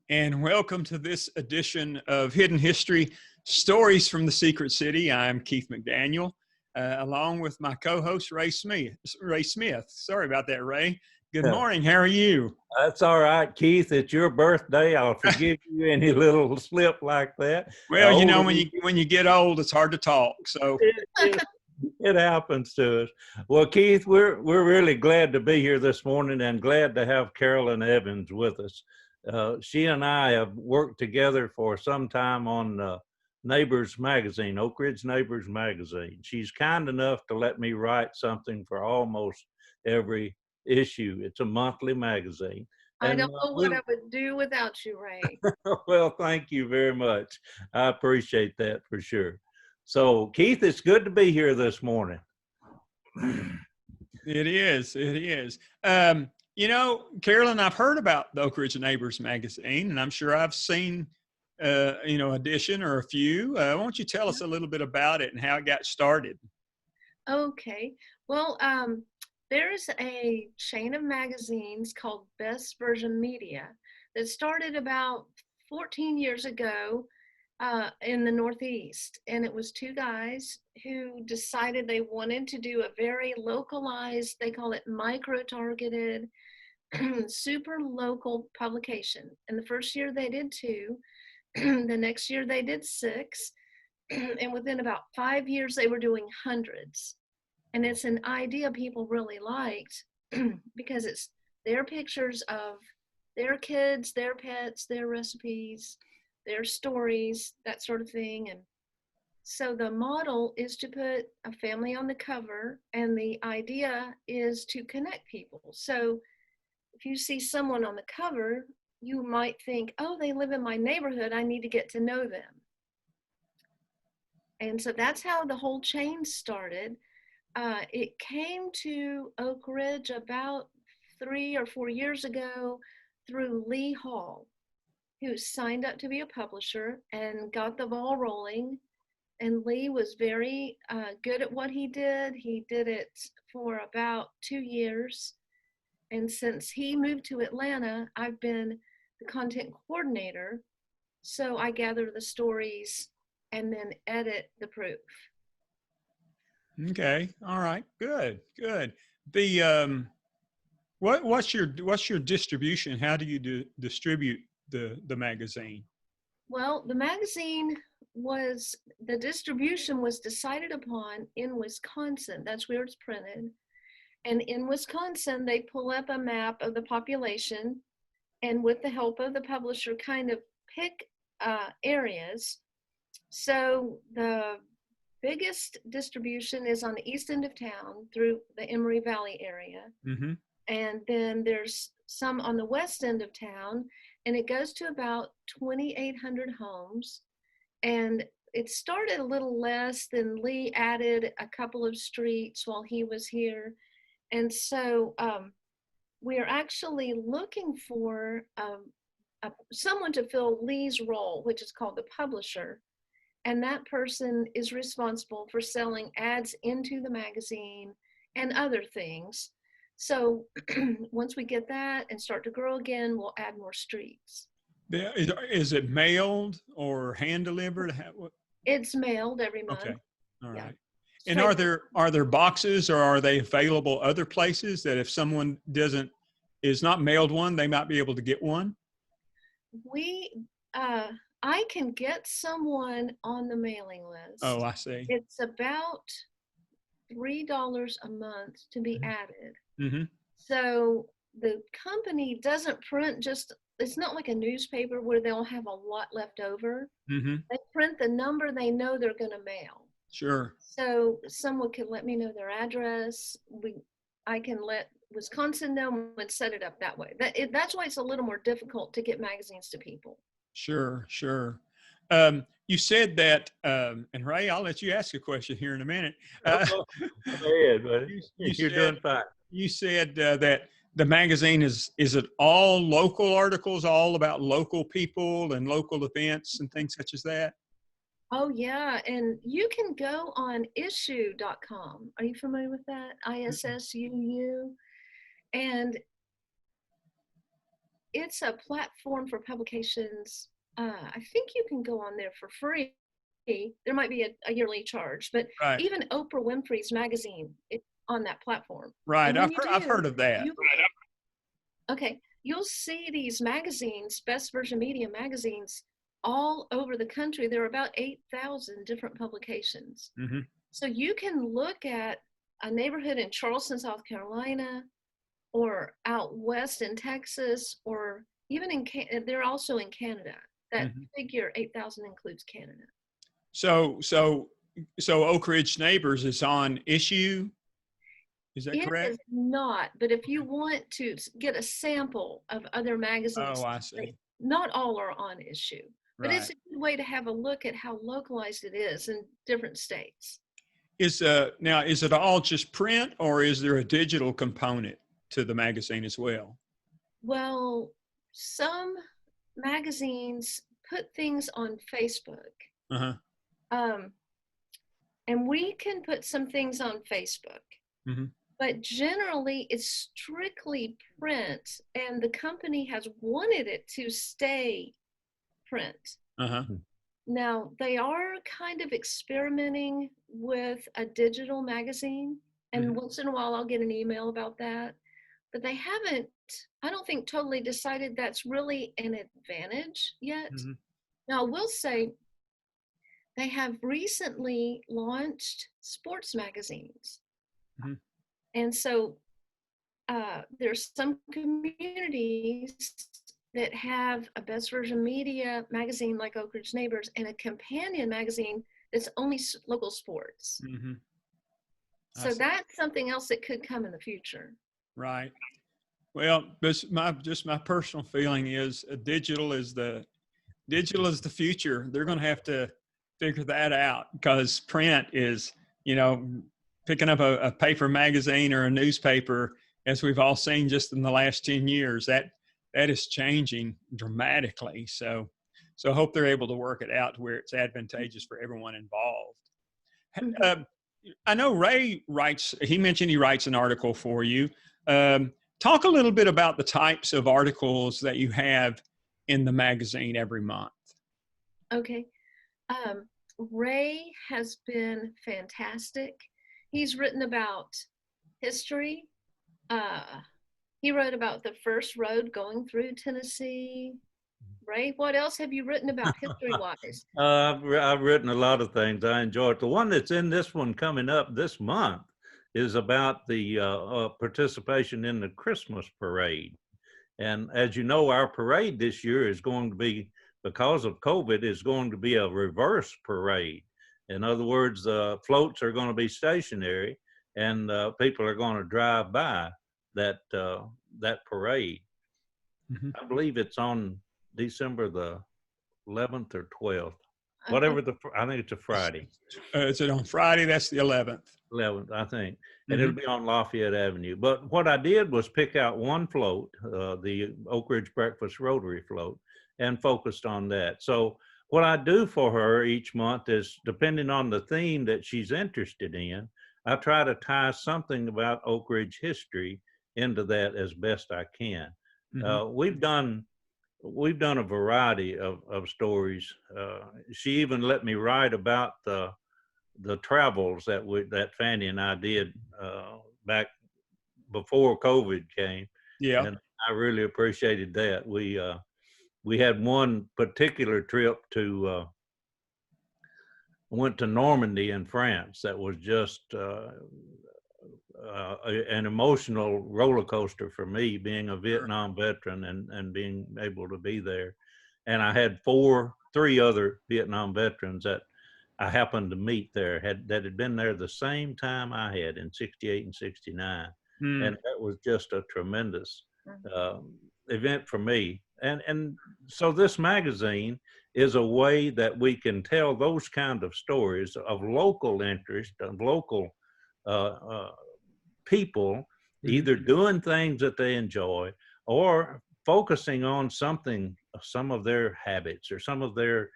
and welcome to this edition of Hidden History Stories from the Secret City. I'm Keith McDaniel, along with my co-host Ray Smith. Sorry about that, Ray. Good Yeah, morning. How are you? that's all right, Keith. It's your birthday. I'll forgive you any little slip like that. The Well, older when we you get old, it's hard to talk. So get, it happens to us. Well, Keith, we're really glad to be here this morning and glad to have Carolyn Evans with us. She and I have worked together for some time on Neighbors Magazine, Oak Ridge Neighbors Magazine. She's kind enough to let me write something for almost every issue. It's a monthly magazine. I And don't know what I would do without you, Ray. well, thank you very much. I appreciate that for sure. So, Keith, it's good to be here this morning. it is. It is. Carolyn, I've heard about the Oak Ridge Neighbors magazine, and I'm sure I've seen, edition or a few. Why don't you tell us a little bit about it and how it got started? Okay. Well, there's a chain of magazines called Best Version Media that started about 14 years ago in the Northeast. And it was two guys who decided they wanted to do a very localized, they call it micro-targeted, super local publication. And the first year they did 2, the next year they did 6, and within about 5 years they were doing hundreds. And it's an idea people really liked because it's their pictures of their kids, their pets, their recipes, their stories, that sort of thing. And so the model is to put a family on the cover, and the idea is to connect people. So if you see someone on the cover, you might think, oh, they live in my neighborhood, I need to get to know them. And so that's how the whole chain started. It came to Oak Ridge about 3 or 4 years ago through Lee Hall, who signed up to be a publisher and got the ball rolling. And Lee was very good at what he did. He did it for about 2 years. And since he moved to Atlanta, I've been the content coordinator. So I gather the stories and then edit the proof. Okay. All right. Good. Good. The what's your distribution? How do you distribute the magazine? Well, the magazine the distribution was decided upon in Wisconsin. That's where it's printed. And in Wisconsin, they pull up a map of the population and with the help of the publisher kind of pick areas. So the biggest distribution is on the east end of town through the Emory Valley area. Mm-hmm. And then there's some on the west end of town, and it goes to about 2,800 homes. And it started a little less, then Lee added a couple of streets while he was here. And so we are actually looking for someone to fill Lee's role, which is called the publisher. And that person is responsible for selling ads into the magazine and other things. So once we get that and start to grow again, we'll add more streets. Is it mailed or hand delivered? It's mailed every month. Okay. All right. Yeah. And are there boxes, or are they available other places that if someone is not mailed one, they might be able to get one? I can get someone on the mailing list. Oh, I see. It's about $3 a month to be added. Mm-hmm. So the company doesn't print it's not like a newspaper where they'll have a lot left over. Mm-hmm. They print the number they know they're going to mail. Sure. So someone can let me know their address. I can let Wisconsin know and set it up that way. That's why it's a little more difficult to get magazines to people. Sure, sure. You said that, and Ray, I'll let you ask a question here in a minute. Go ahead, buddy. You're doing fine. You said that the magazine is it all local articles, all about local people and local events and things such as that? Oh, yeah. And you can go on issuu.com. Are you familiar with that? ISSUU. And it's a platform for publications. I think you can go on there for free. There might be a yearly charge, but Right. even Oprah Winfrey's magazine is on that platform. Right. And when you I've do, heard of that. Okay, you'll see these magazines, Best Version Media magazines, all over the country. There are about 8,000 different publications. Mm-hmm. So you can look at a neighborhood in Charleston, South Carolina, or out west in Texas, or even they're also in Canada. That figure 8,000 includes Canada. So Oak Ridge Neighbors is on Issue. Is that correct? It is not, but if you want to get a sample of other magazines, Oh, I see. not all are on Issue, but Right. it's a good way to have a look at how localized it is in different states. Now, is it all just print, or is there a digital component to the magazine as well? Well, some magazines put things on Facebook. Uh-huh. And we can put some things on Facebook. Mm-hmm. But generally, it's strictly print, and the company has wanted it to stay print. Uh-huh. Now, they are kind of experimenting with a digital magazine, and once in a while I'll get an email about that. But they haven't, I don't think, totally decided that's really an advantage yet. Now, I will say they have recently launched sports magazines. And so there's some communities that have a Best Version Media magazine like Oak Ridge Neighbors and a companion magazine that's only local sports. So that's something else that could come in the future. Right. Well, just my personal feeling is digital is the future. They're going to have to figure that out, because print is, picking up a paper magazine or a newspaper, as we've all seen just in the last 10 years, that is changing dramatically. So I hope they're able to work it out to where it's advantageous for everyone involved. I know Ray he mentioned he writes an article for you. Talk a little bit about the types of articles that you have in the magazine every month. Okay. Ray has been fantastic. He's written about history. He wrote about the first road going through Tennessee. Ray, what else have you written about history-wise? I've written a lot of things. I enjoy it. The one that's in this one coming up this month is about the participation in the Christmas parade. And as you know, our parade this year is going to be, because of COVID, is going to be a reverse parade. In other words, the floats are going to be stationary, and people are going to drive by that parade. I believe it's on December the 11th or 12th, whatever I think it's a Friday. Is it on Friday? That's the 11th. 11th, I think. And it'll be on Lafayette Avenue. But what I did was pick out one float, the Oak Ridge Breakfast Rotary float, and focused on that. So what I do for her each month is, depending on the theme that she's interested in, I try to tie something about Oak Ridge history into that as best I can. We've done a variety of stories. She even let me write about the travels that Fanny and I did back before COVID came. Yeah. And I really appreciated that. We had one particular trip went to Normandy in France that was just an emotional roller coaster for me, being a Vietnam veteran and being able to be there. And I had three other Vietnam veterans that I happened to meet there that had been there the same time I had in 68 and 69. And that was just a tremendous event for me. And so this magazine is a way that we can tell those kind of stories of local interest, of local people, either doing things that they enjoy or focusing on some of their habits or some of their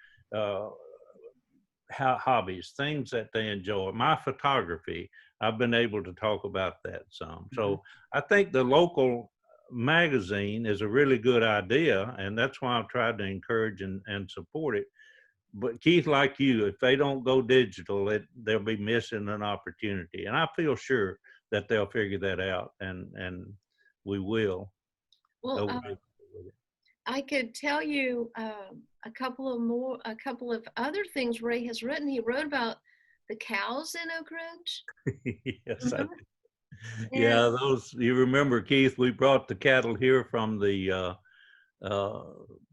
hobbies, things that they enjoy. My photography, I've been able to talk about that some. So I think the local magazine is a really good idea, and that's why I've tried to encourage and support it. But Keith, like you, if they don't go digital, they'll be missing an opportunity. And I feel sure that they'll figure that out, and we will. Well, I could tell you a couple of other things Ray has written. He wrote about the cows in Oak Ridge. Yes, I Mhm. did. And Yeah, those, you remember, Keith, we brought the cattle here from the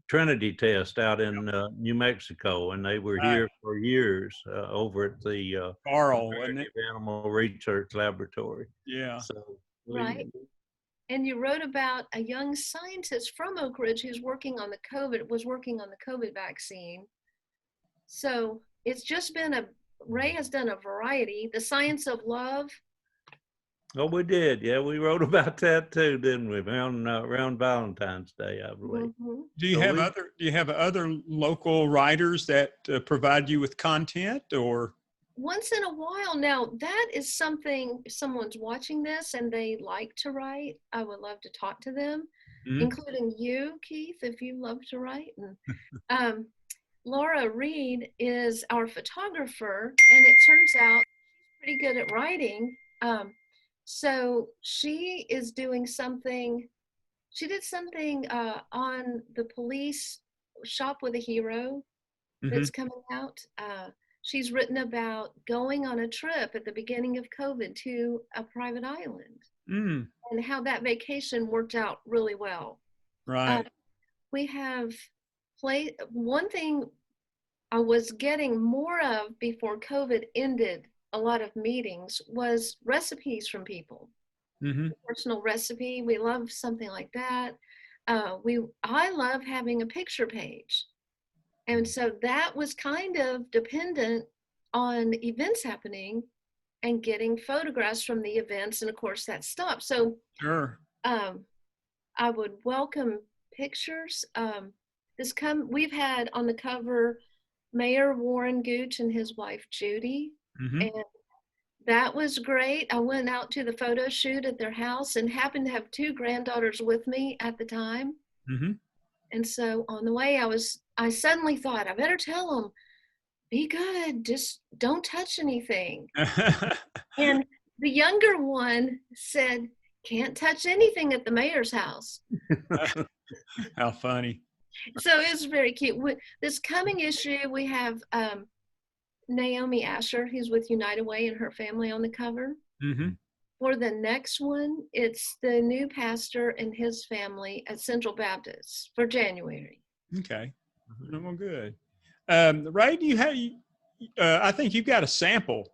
Trinity test out in New Mexico, and they were Right. here for years over at the Carl, wasn't it? Comparative Animal Research Laboratory. Yeah. So right. And you wrote about a young scientist from Oak Ridge who's working on the COVID vaccine. So it's just been Ray has done a variety. The Science of Love. oh, we did. Yeah, we wrote about that too, didn't we? Around Valentine's Day, I believe. Mm-hmm. Do you So have other local writers that provide you with content, or? Once in a while. Now, that is something, if someone's watching this and they like to write, I would love to talk to them, including you, Keith, if you love to write. And Laura Reed is our photographer, and it turns out she's pretty good at writing. So she is doing something, she did something on the police Shop with a Hero that's coming out. She's written about going on a trip at the beginning of COVID to a private island and how that vacation worked out really well. Right. We have one thing I was getting more of before COVID ended a lot of meetings was recipes from people. Personal recipe. We love something like that. I love having a picture page. And so that was kind of dependent on events happening and getting photographs from the events. And of course that stopped. So Sure. I would welcome pictures. We've had on the cover Mayor Warren Gooch and his wife Judy. And that was great. I went out to the photo shoot at their house and happened to have two granddaughters with me at the time. And so on the way, I suddenly thought, I better tell them, be good, just don't touch anything. And the younger one said, can't touch anything at the mayor's house. How funny. So it's very cute. This coming issue, we have Naomi Asher, who's with United Way, and her family on the cover. For the next one, it's the new pastor and his family at Central Baptist for January. Okay. Well, good. Ray, do you have? I think you've got a sample.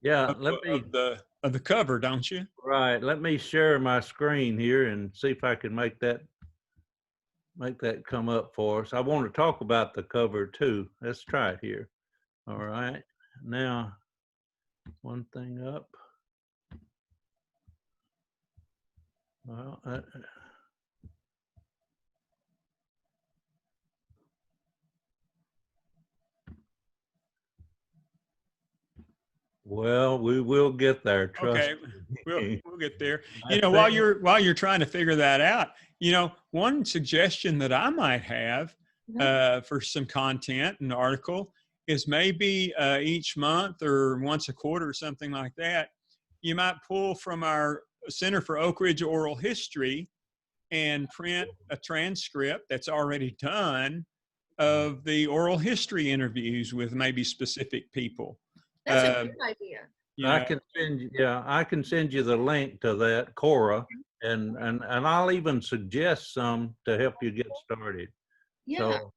Yeah, of the cover, don't you? Right. Let me share my screen here and see if I can make that come up for us. I want to talk about the cover too. Let's try it here. All right. Now, one thing up. Well, we will get there. Trust me. We'll get there. You know, while you're trying to figure that out, you know, one suggestion that I might have for some content, an article, is maybe each month or once a quarter or something like that, you might pull from our Center for Oak Ridge Oral History and print a transcript that's already done of the oral history interviews with maybe specific people. That's a good idea. I can send you the link to that, Cora, and I'll even suggest some to help you get started. Yeah. So,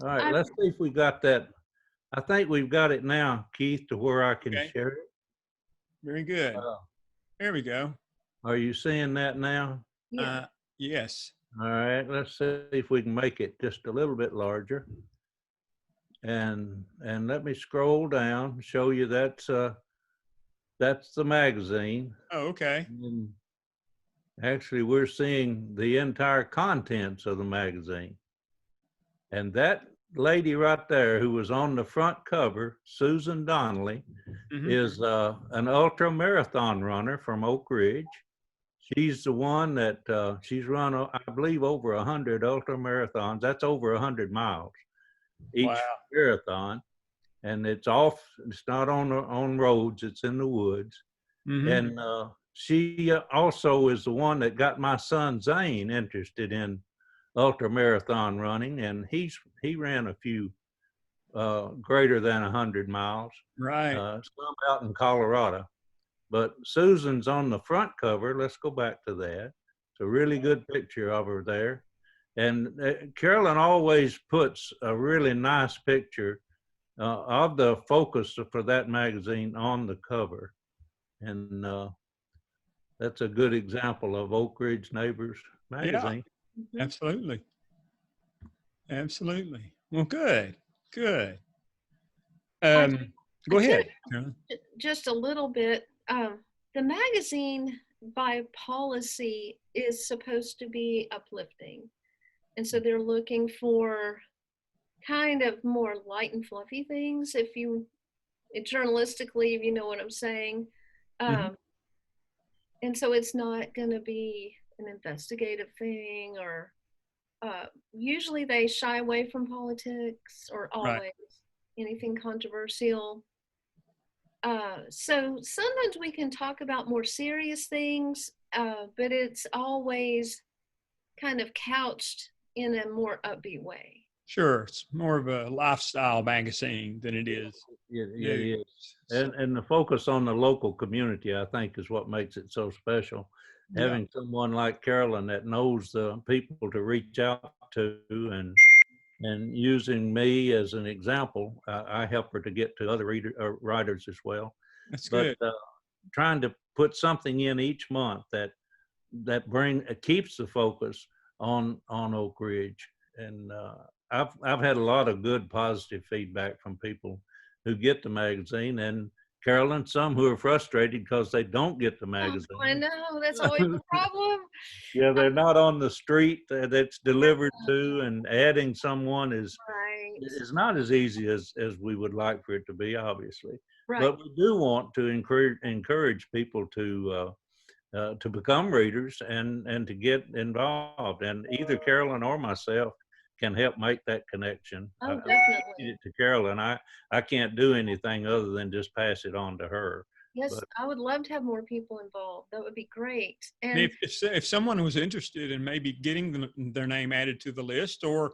all right, let's see if we got that. I think we've got it now, Keith, to where I can share it. Very good. There we go. Are you seeing that now? Yeah. Yes. All right, let's see if we can make it just a little bit larger. And let me scroll down, show you that's the magazine. Oh, okay. And actually, we're seeing the entire contents of the magazine. And that lady right there who was on the front cover, Susan Donnelly, is an ultra marathon runner from Oak Ridge. She's the one that she's run, I believe, over 100 ultra marathons. That's over 100 miles Wow. each marathon, and it's off. It's not on roads. It's in the woods. Mm-hmm. And she also is the one that got my son Zane interested in ultra marathon running, and he ran a few greater than 100 miles, Right. some out in Colorado. But Susan's on the front cover. Let's go back to that. It's a really good picture of her there. And Carolyn always puts a really nice picture of the focus for that magazine on the cover. And that's a good example of Oak Ridge Neighbors Yeah, magazine. Mhm. absolutely. Absolutely. Well, good. Good. I, Go I did ahead, Carolyn. just a little bit. The magazine by policy is supposed to be uplifting. And so they're looking for kind of more light and fluffy things, journalistically, if you know what I'm saying. Mhm. Um, and so it's not going to be an investigative thing or usually they shy away from politics or Right. always anything controversial. So sometimes we can talk about more serious things, but it's always kind of couched in a more upbeat way. Sure. It's more of a lifestyle magazine than it is It news. is. So, And the focus on the local community, I think, is what makes it so special. yeah, Having someone like Carolyn that knows the people to reach out to, and using me as an example, I help her to get to other writers as well. that's But good. trying to put something in each month that keeps the focus on Oak Ridge. And I've had a lot of good positive feedback from people who get the magazine, and Carolyn, some who are frustrated because they don't get the Oh, I magazine. know that's always the problem. Yeah, they're not on the street that's delivered to, and adding someone Right, is not as easy as we would like for it to be, obviously. right. But we do want to encourage people to become readers and to get involved. And either Carolyn or myself can help make that connection. Oh, I definitely. feed it to Carolyn. I can't do anything other than just pass it on to her. Yes, But I would love to have more people involved. That would be great. And And if someone was interested in maybe getting their name added to the list or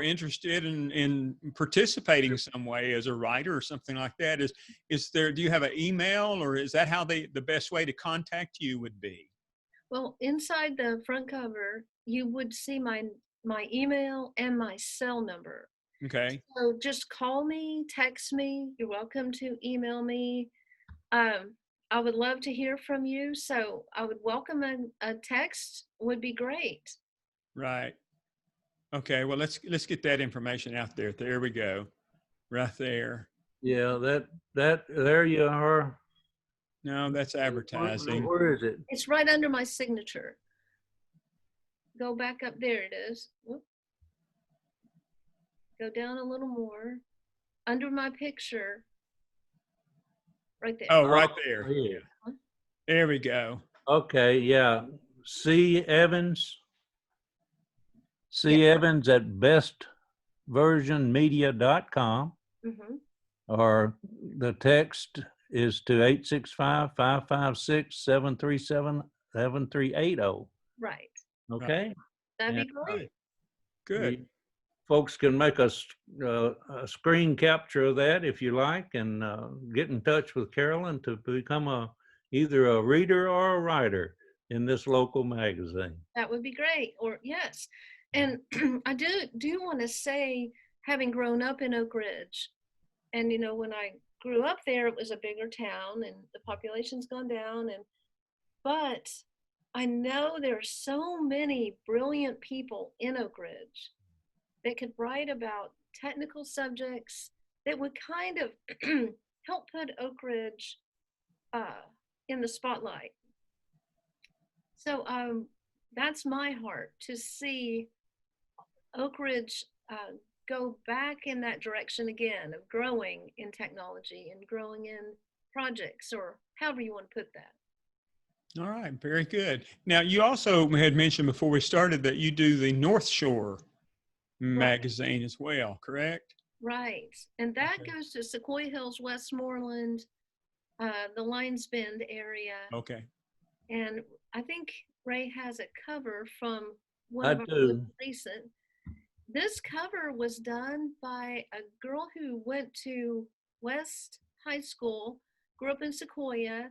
interested in participating some way as a writer or something like that, is there, do you have an email, or is that how the best way to contact you would be? well, inside the front cover, you would see my email and my cell number. Okay. So just call me, text me. You're welcome to email me. Um, I would love to hear from you. So I would welcome a text would be great. Right. Okay. Well, let's get that information out there. There we go. Right there. yeah, that there you are. No, that's advertising. Where is it? It's right under my signature. Go back up. There it is. Whoop. Go down a little more. Under my picture. Right there. Oh, right Oh, there. yeah. There we go. Okay, yeah. C. Evans. Yeah. C. Evans at bestversionmedia.com, Mm-hmm. or the text is to 865-556-737-7380. Right. Right. Okay? That'd And be great. Good. folks can make a screen capture of that if you like, and get in touch with Carolyn to become either a reader or a writer in this local magazine. That would be great. Or yes. And I do want to say, having grown up in Oak Ridge, and when I grew up there, it was a bigger town and the population's gone down, but I know there are so many brilliant people in Oak Ridge that could write about technical subjects that would kind of help put Oak Ridge uh, in the spotlight. So that's my heart, to see Oak Ridge go back in that direction again of growing in technology and growing in projects, or however you want to put that. All right, very good. Now, you also had mentioned before we started that you do the North Shore Right, magazine as well, correct? right. And that Okay. goes to Sequoia Hills, Westmoreland, the Lions Bend area. Okay. And I think Ray has a cover from one I of our most do. recent. This cover was done by a girl who went to West High School, grew up in Sequoia.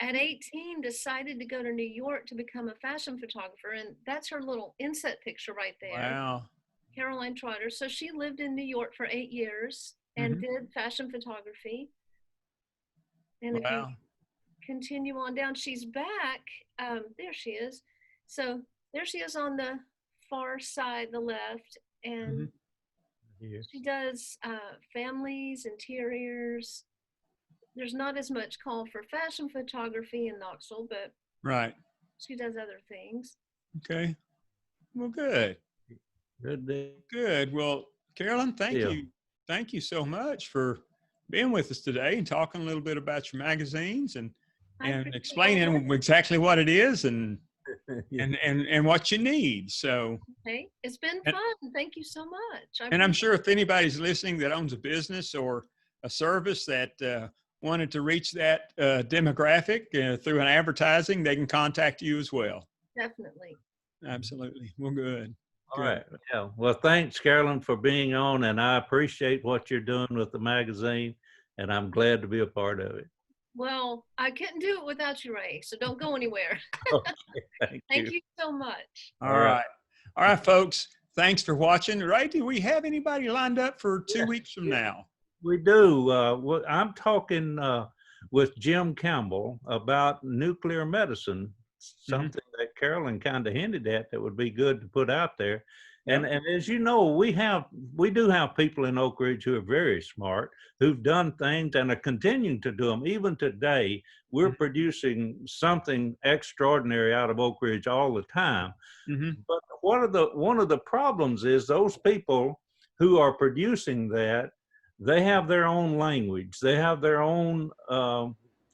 At 18, decided to go to New York to become a fashion photographer. And that's her little inset picture right there, Wow. Caroline Trotter. So she lived in New York for 8 years and Hmm. did fashion photography. And if you Wow. continue on down, she's back. There she is. So there she is on the far side, the left. Hmm. And Here. she does families, interiors. There's not as much call for fashion photography in Knoxville, but Right. she does other things. Okay. Well, good. Good Good. Well, Carolyn, thank deal. you. Thank you so much for being with us today and talking a little bit about your magazines I and appreciate all that. explaining exactly what it is and Yeah. and what you need. So, Okay, it's been and, fun. Thank you so much. I and I'm appreciate sure if anybody's listening that owns a business or a service that wanted to reach that demographic through an advertising, they can contact you as well. it. Definitely. Absolutely. Well, good. All Good. right. Yeah. Well, thanks, Carolyn, for being on, and I appreciate what you're doing with the magazine, and I'm glad to be a part of it. Well, I couldn't do it without you, Ray. So don't go anywhere. Okay. Thank Thank you. you so much. All All right. right. All right, folks. Thanks for watching. Right? Do we have anybody lined up for 2 weeks from Yeah. now? We do. I'm talking with Jim Campbell about nuclear medicine, Hmm. something that Carolyn kind of hinted at that would be good to put out there. Yep. And as you know, we do have people in Oak Ridge who are very smart, who've done things and are continuing to do them. Even today, we're producing something extraordinary out of Oak Ridge all the time. Hmm. But one of the problems is those people who are producing that, they have their own language, they have their own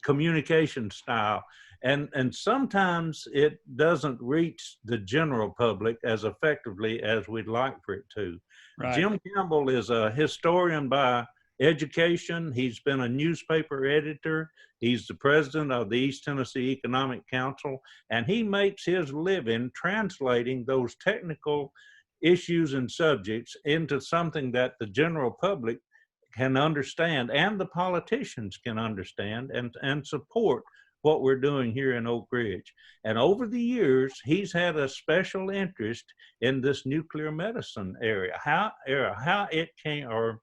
communication style, and sometimes it doesn't reach the general public as effectively as we'd like for it to. Right. Jim Campbell is a historian by education. He's been a newspaper editor. He's the president of the East Tennessee Economic Council, and he makes his living translating those technical issues and subjects into something that the general public can understand and the politicians can understand and support what we're doing here in Oak Ridge. And over the years, he's had a special interest in this nuclear medicine area, how it came, or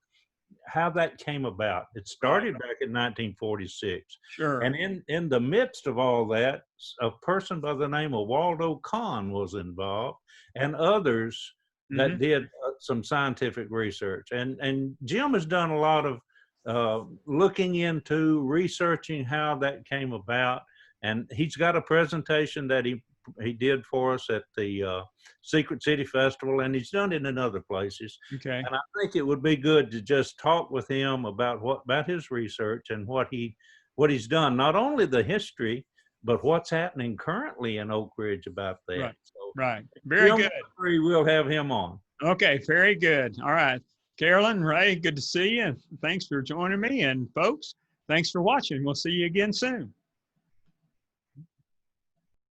how that came about. It Right. started back in 1946. Sure. And in the midst of all that, a person by the name of Waldo Kahn was involved, and others that Hmm. did some scientific research. And Jim has done a lot of looking into researching how that came about. And he's got a presentation that he did for us at the Secret City Festival, and he's done it in other places. Okay. And I think it would be good to just talk with him about his research and what he's done, not only the history, but what's happening currently in Oak Ridge about that. Right. So Right. Very Jim, good. we'll have him on. Okay. Very good. All right. Carolyn, Ray, good to see you. Thanks for joining me. And folks, thanks for watching. We'll see you again soon.